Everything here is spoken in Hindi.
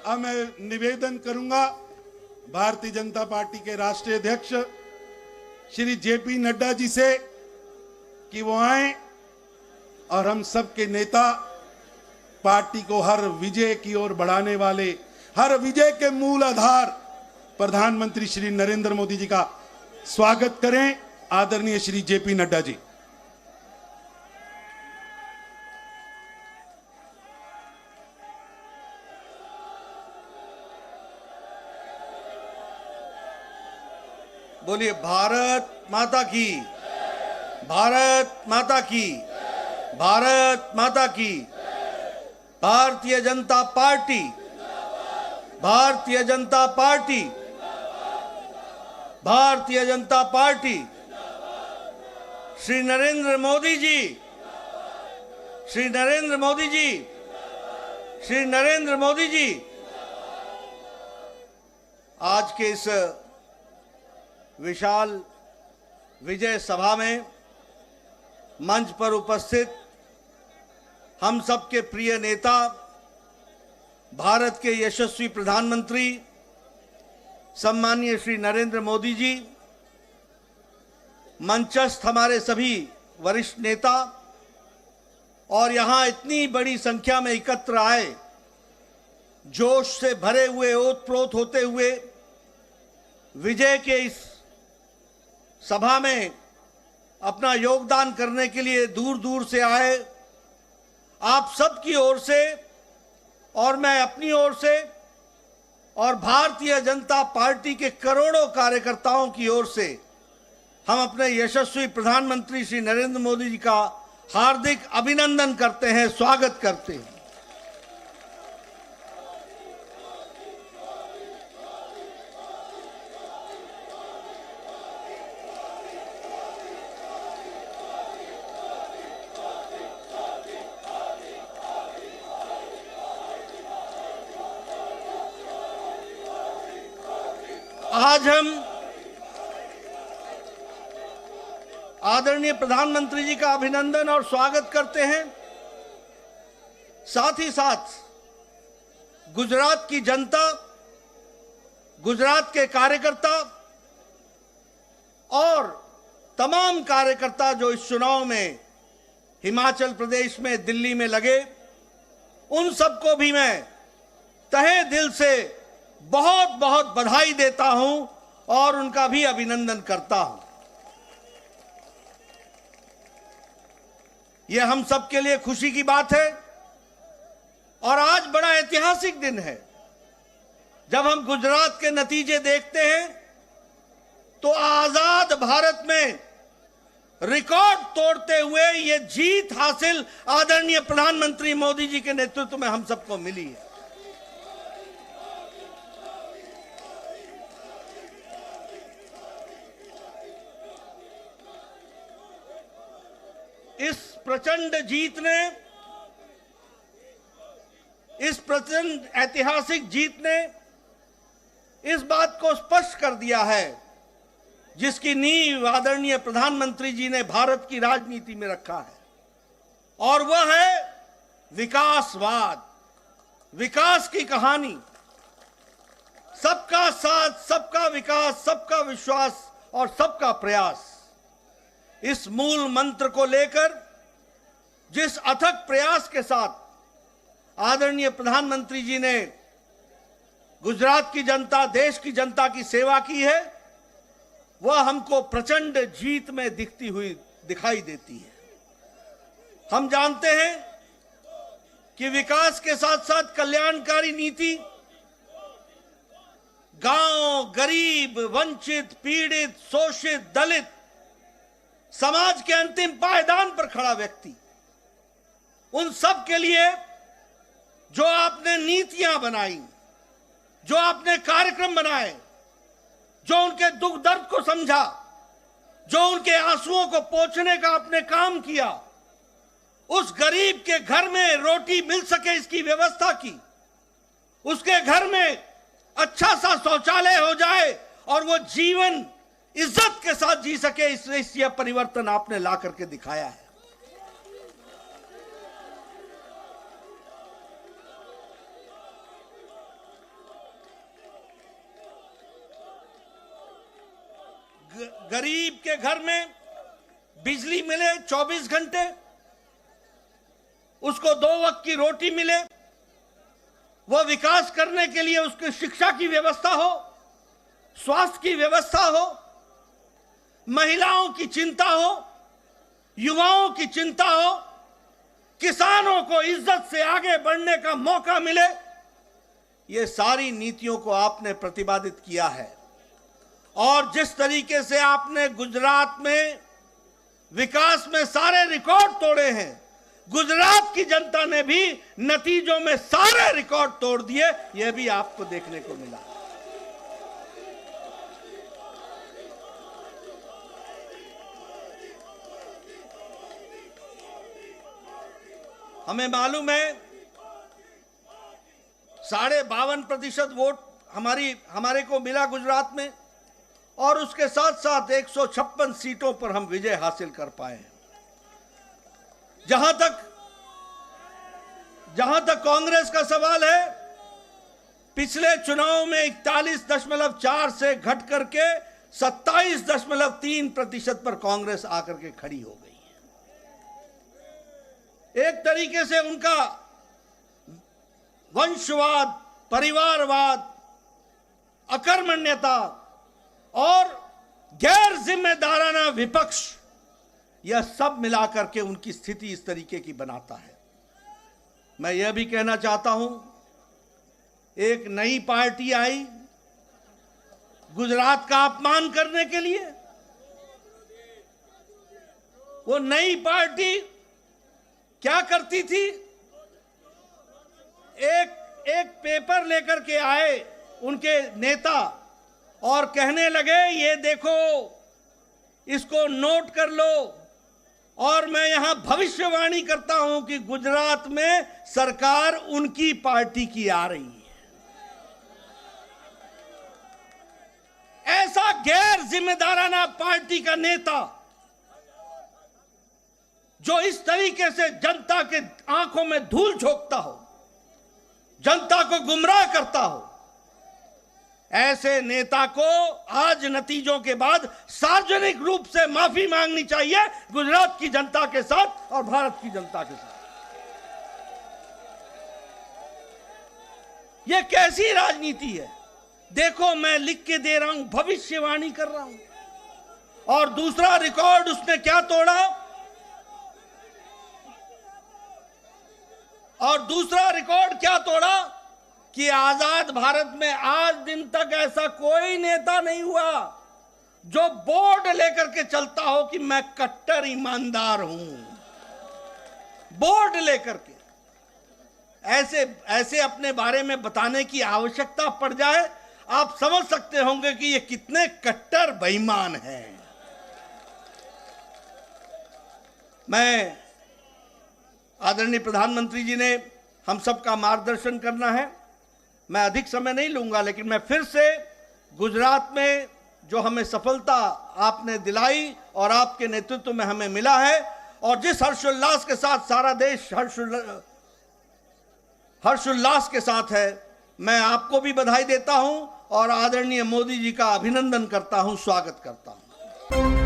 अब मैं निवेदन करूंगा भारतीय जनता पार्टी के राष्ट्रीय अध्यक्ष श्री जेपी नड्डा जी से कि वो आए और हम सबके नेता पार्टी को हर विजय की ओर बढ़ाने वाले, हर विजय के मूल आधार प्रधानमंत्री श्री नरेंद्र मोदी जी का स्वागत करें। आदरणीय श्री जेपी नड्डा जी। बोलिए भारत माता की, भारत माता की, भारत माता की। Bharatiya Janata party, Bharatiya Janata party, Bharatiya Janata party. Shri Narendra Modi ji, Shri Narendra Modi ji, Shri Narendra Modi ji. आज के इस विशाल विजय सभा में मंच पर उपस्थित हम सबके प्रिय नेता, भारत के यशस्वी प्रधानमंत्री सम्माननीय श्री नरेंद्र मोदी जी, मंचस्थ हमारे सभी वरिष्ठ नेता और यहां इतनी बड़ी संख्या में एकत्र आए, जोश से भरे हुए, ओतप्रोत होते हुए विजय के इस सभा में अपना योगदान करने के लिए दूर दूर से आए, आप सबकी ओर से और मैं अपनी ओर से और भारतीय जनता पार्टी के करोड़ों कार्यकर्ताओं की ओर से हम अपने यशस्वी प्रधानमंत्री श्री नरेंद्र मोदी जी का हार्दिक अभिनंदन करते हैं, स्वागत करते हैं। आज हम आदरणीय प्रधानमंत्री जी का अभिनंदन और स्वागत करते हैं। साथ ही साथ गुजरात की जनता, गुजरात के कार्यकर्ता और तमाम कार्यकर्ता जो इस चुनाव में हिमाचल प्रदेश में, दिल्ली में लगे, उन सबको भी मैं तहे दिल से बहुत बहुत बधाई देता हूं और उनका भी अभिनंदन करता हूं। यह हम सबके लिए खुशी की बात है और आज बड़ा ऐतिहासिक दिन है। जब हम गुजरात के नतीजे देखते हैं तो आजाद भारत में रिकॉर्ड तोड़ते हुए यह जीत हासिल आदरणीय प्रधानमंत्री मोदी जी के नेतृत्व में हम सबको मिली है। इस प्रचंड जीत ने, इस प्रचंड ऐतिहासिक जीत ने इस बात को स्पष्ट कर दिया है जिसकी नींव आदरणीय प्रधानमंत्री जी ने भारत की राजनीति में रखा है, और वह है विकासवाद, विकास की कहानी। सबका साथ, सबका विकास, सबका विश्वास और सबका प्रयास, इस मूल मंत्र को लेकर जिस अथक प्रयास के साथ आदरणीय प्रधानमंत्री जी ने गुजरात की जनता, देश की जनता की सेवा की है, वह हमको प्रचंड जीत में दिखती हुई दिखाई देती है। हम जानते हैं कि विकास के साथ साथ कल्याणकारी नीति गांव, गरीब, वंचित, पीड़ित, शोषित, दलित, समाज के अंतिम पायदान पर खड़ा व्यक्ति, उन सब के लिए जो आपने नीतियां बनाई, जो आपने कार्यक्रम बनाए, जो उनके दुख दर्द को समझा, जो उनके आंसुओं को पोंछने का आपने काम किया, उस गरीब के घर में रोटी मिल सके इसकी व्यवस्था की, उसके घर में अच्छा सा शौचालय हो जाए और वो जीवन इज्जत के साथ जी सके, इस यह परिवर्तन आपने ला करके दिखाया है। गरीब के घर में बिजली मिले 24 घंटे, उसको 2 वक्त की रोटी मिले, वो विकास करने के लिए उसकी शिक्षा की व्यवस्था हो, स्वास्थ्य की व्यवस्था हो, महिलाओं की चिंता हो, युवाओं की चिंता हो, किसानों को इज्जत से आगे बढ़ने का मौका मिले, ये सारी नीतियों को आपने प्रतिपादित किया है। और जिस तरीके से आपने गुजरात में विकास में सारे रिकॉर्ड तोड़े हैं, गुजरात की जनता ने भी नतीजों में सारे रिकॉर्ड तोड़ दिए, यह भी आपको देखने को मिला। हमें मालूम है 52.5% वोट हमारे को मिला गुजरात में, और उसके साथ साथ 156 सीटों पर हम विजय हासिल कर पाए। जहां तक कांग्रेस का सवाल है, पिछले चुनाव में 41.4 से घट करके 27.3% पर कांग्रेस आकर के खड़ी हो गई है। एक तरीके से उनका वंशवाद, परिवारवाद, अकर्मण्यता और गैर जिम्मेदाराना विपक्ष, यह सब मिलाकर के उनकी स्थिति इस तरीके की बनाता है। मैं यह भी कहना चाहता हूं, एक नई पार्टी आई गुजरात का अपमान करने के लिए। वो नई पार्टी क्या करती थी? एक पेपर लेकर के आए उनके नेता और कहने लगे, ये देखो, इसको नोट कर लो, और मैं यहां भविष्यवाणी करता हूं कि गुजरात में सरकार उनकी पार्टी की आ रही है। ऐसा गैर जिम्मेदाराना पार्टी का नेता जो इस तरीके से जनता के आंखों में धूल झोंकता हो, जनता को गुमराह करता हो, ऐसे नेता को आज नतीजों के बाद सार्वजनिक रूप से माफी मांगनी चाहिए गुजरात की जनता के साथ और भारत की जनता के साथ। यह कैसी राजनीति है? देखो, मैं लिख के दे रहा हूं, भविष्यवाणी कर रहा हूं। और दूसरा रिकॉर्ड उसने क्या तोड़ा? कि आजाद भारत में आज दिन तक ऐसा कोई नेता नहीं हुआ जो बोर्ड लेकर के चलता हो कि मैं कट्टर ईमानदार हूं। बोर्ड लेकर के ऐसे अपने बारे में बताने की आवश्यकता पड़ जाए, आप समझ सकते होंगे कि ये कितने कट्टर बेईमान हैं। मैं आदरणीय प्रधानमंत्री जी ने हम सबका मार्गदर्शन करना है, मैं अधिक समय नहीं लूंगा, लेकिन मैं फिर से गुजरात में जो हमें सफलता आपने दिलाई और आपके नेतृत्व में हमें मिला है, और जिस हर्षोल्लास के साथ सारा देश हर्षोल्लास के साथ है, मैं आपको भी बधाई देता हूं और आदरणीय मोदी जी का अभिनंदन करता हूं, स्वागत करता हूं।